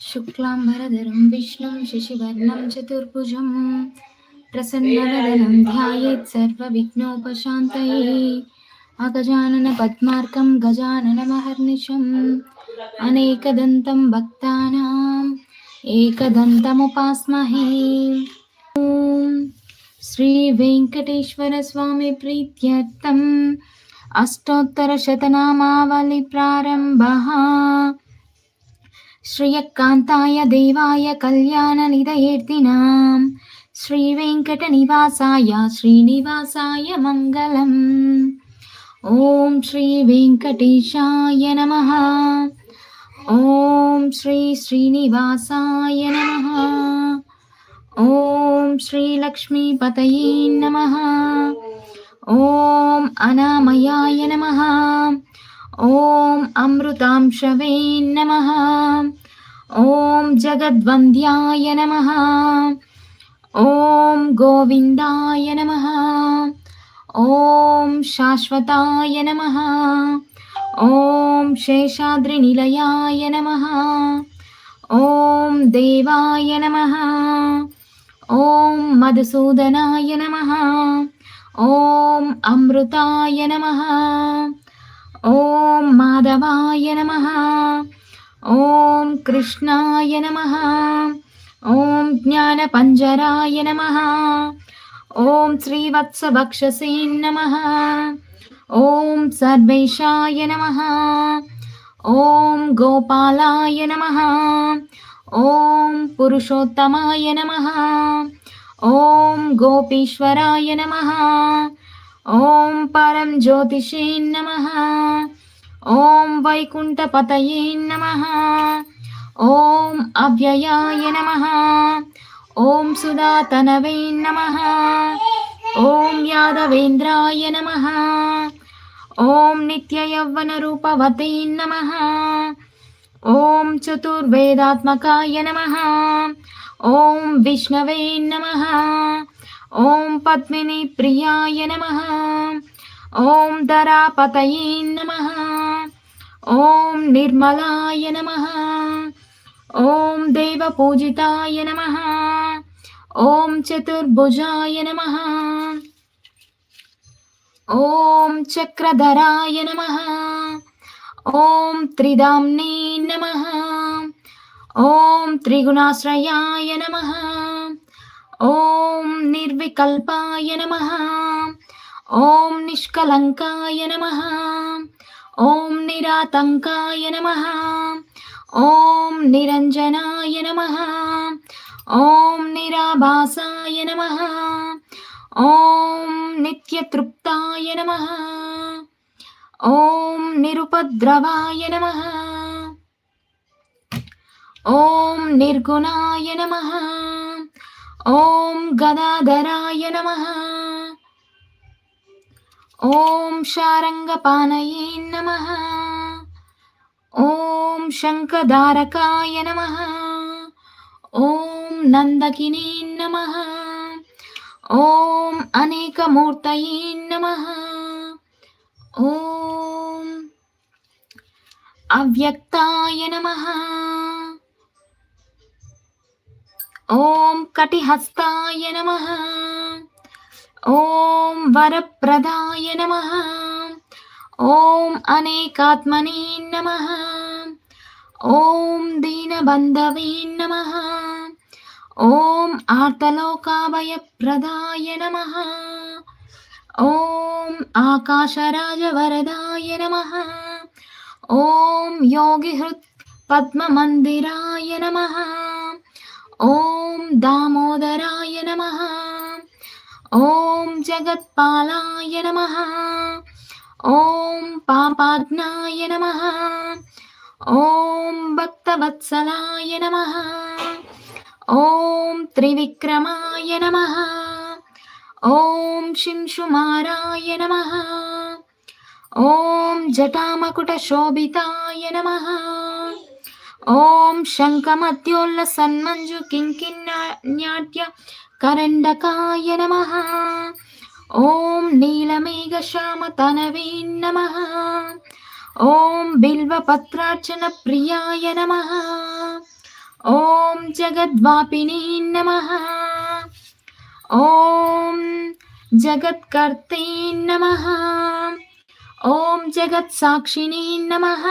शुक्लाम्बरधरं विष्णुं शशिवर्णं चतुर्भुजं प्रसन्नवदनं ध्यायेत् सर्वविघ्नोपशान्तये अगजाननपद्मार्कं गजाननमहर्निशम् अनेकदन्तं भक्तानाम् एकदन्तमुपास्महे। ॐ श्रीवेङ्कटेश्वरस्वामी प्रीत्यर्थम् अष्टोत्तरशतनामावली प्रारम्भः। श्रियकान्ताय देवाय कल्याणनिधयेर्तिनां श्रीवेङ्कटनिवासाय श्रीनिवासाय मङ्गलम्। ॐ श्रीवेङ्कटेशाय नमः। ॐ श्रीनिवासाय नमः। ॐ श्रीलक्ष्मीपतये नमः। ॐ अनामयाय नमः। ॐ अमृतांशवे नमः। ॐ जगद्वन्द्याय नमः। ॐ गोविन्दाय नमः। ॐ शाश्वताय नमः। ॐ शेषाद्रिनिलयाय नमः। ॐ देवाय नमः। ॐ मधुसूदनाय नमः। ॐ अमृताय नमः। ॐ माधवाय नमः। ॐ कृष्णाय नमः। ॐ ज्ञानपञ्जराय नमः। ॐ श्रीवत्सवक्षसे नमः। ॐ सर्वेशाय नमः। ॐ गोपालाय नमः। ॐ पुरुषोत्तमाय नमः। ॐ गोपीश्वराय नमः। ॐ परं ज्योतिषे नमः। ॐ वैकुण्ठपतये नमः। ॐ अव्ययाय नमः। ॐ सुधातनवे नमः। ॐ यादवेन्द्राय नमः। ॐ नित्ययौवनरूपवते नमः। ॐ चतुर्वेदात्मकाय नमः। ॐ विष्णवे नमः। ॐ पद्मिनी प्रियाय नमः। ॐ धरापतये नमः। ॐ निर्मलाय नमः। ॐ देवपूजिताय नमः। ॐ चतुर्भुजाय नमः। ॐ चक्रधराय नमः। ॐ त्रिदाम्ने नमः। ॐ त्रिगुणाश्रयाय नमः। ॐ निर्विकल्पाय नमः। ॐ निष्कलङ्काय नमः। ॐ निरातङ्काय नमः। ॐ निरञ्जनाय नमः। ॐ निराभासाय नमः। ॐ नित्यतृप्ताय नमः। ॐ निरुपद्रवाय नमः। ॐ निर्गुणाय नमः। ॐ गदाधराय नमः। ॐ शारङ्गपाणये नमः। ॐ शङ्खधारकाय नमः। ॐ नन्दकिने नमः। ॐ अनेकमूर्तये नमः। ॐ अव्यक्ताय नमः। ॐ कटिहस्ताय नमः। ॐ वरप्रदाय नमः। ॐ अनेकात्मने नमः। ॐ दीनबन्धवे नमः। ॐ आर्तलोकाभयप्रदाय नमः। ॐ आकाशराजवरदाय नमः। ॐ योगिहृत् पद्ममन्दिराय नमः। ॐ दामोदराय नमः। ॐ जगत्पालाय नमः। ॐ पापाज्ञाय नमः। ॐ भक्तवत्सलाय नमः। ॐ त्रिविक्रमाय नमः। ॐ शिंशुमाराय नमः। ॐ जटामकुटशोभिताय नमः। ॐ शङ्खमद्योल्लसन्मञ्जुकिङ्किण्याट्य करण्डकाय नमः। ॐ नीलमेघश्यामतनवे नमः। ॐ बिल्वपत्रार्चनप्रियाय नमः। ॐ जगद्वापिने नमः। ॐ जगत्कर्ते नमः। ॐ जगत्साक्षिणे नमः।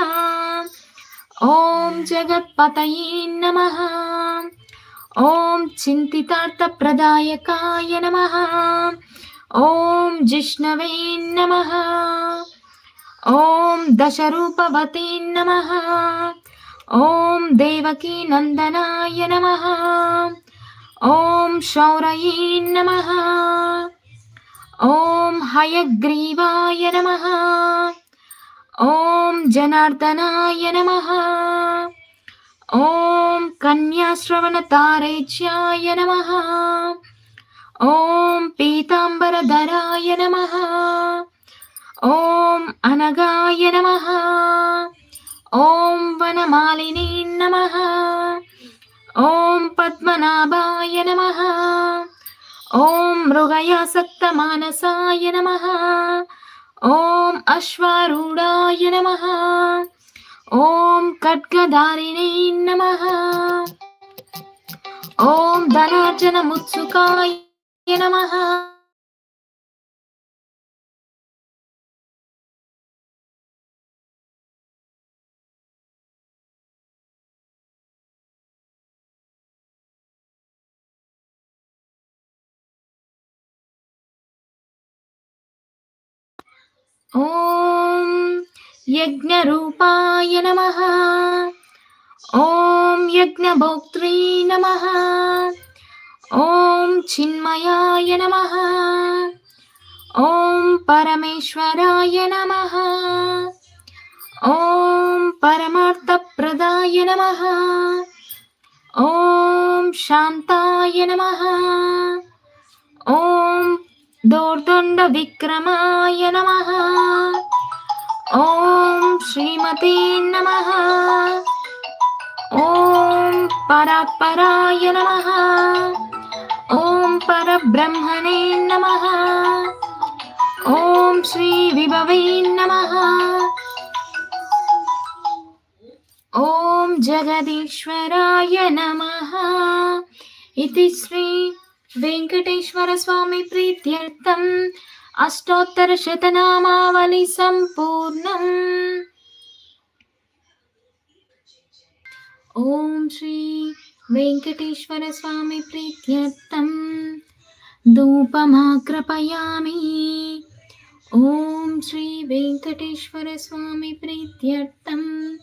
ॐ जगत्पतये नमः। ॐ चिन्तितार्थप्रदायकाय नमः। ॐ जिष्णवे नमः। ॐ दशरूपवते नमः। ॐ देवकी नन्दनाय नमः। ॐ शौरये नमः। ॐ हयग्रीवाय नमः। ॐ जनार्दनाय नमः। ॐ कन्याश्रवणतारेच्याय नमः। ॐ पीताम्बरधराय नमः। ॐ अनगाय नमः। ॐ वनमालिने नमः। ॐ पद्मनाभाय नमः। ॐ मृगयासक्तमानसाय नमः। ॐ अश्वारूढाय नमः। ॐ खड्गधारिणे नमः। ॐ धनार्जनमुत्सुकाय नमः। ॐ यज्ञरूपाय नमः। ॐ यज्ञभोक्त्रे नमः। ॐ चिन्मयाय नमः। ॐ परमेश्वराय नमः। ॐ परमार्थप्रदाय नमः। ॐ शान्ताय नमः। ॐ दोर्दण्डविक्रमाय नमः। ॐ श्रीमते नमः। ॐ परात्पराय नमः। ॐ परब्रह्मणे नमः। ॐ श्रीविभवे नमः। ॐ जगदीश्वराय नमः। इति श्री वेंकटेश्वर स्वामी प्रीत्यर्थम् अष्टोत्तरशतनामावली सम्पूर्णम्। ॐ श्री वेंकटेश्वर स्वामी प्रीत्यर्थम् धूपमाग्रपयामि। ॐ श्री वेंकटेश्वर स्वामी प्रीत्यर्थम्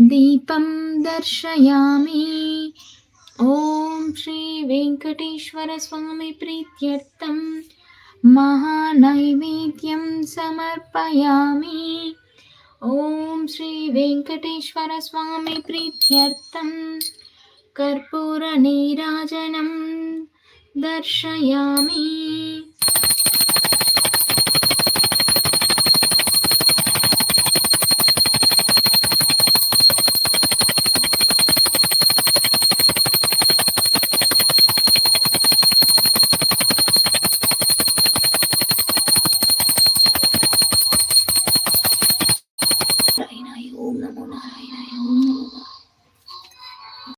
दीपं दर्शयामि। ॐ श्री वेंकटेश्वर स्वामी प्रीत्यर्थं महानैवेद्यं समर्पयामि। ॐ श्री वेंकटेश्वर स्वामी प्रीत्यर्थं कर्पूरनीराजनं दर्शयामि। ओम नमो नारायणाय।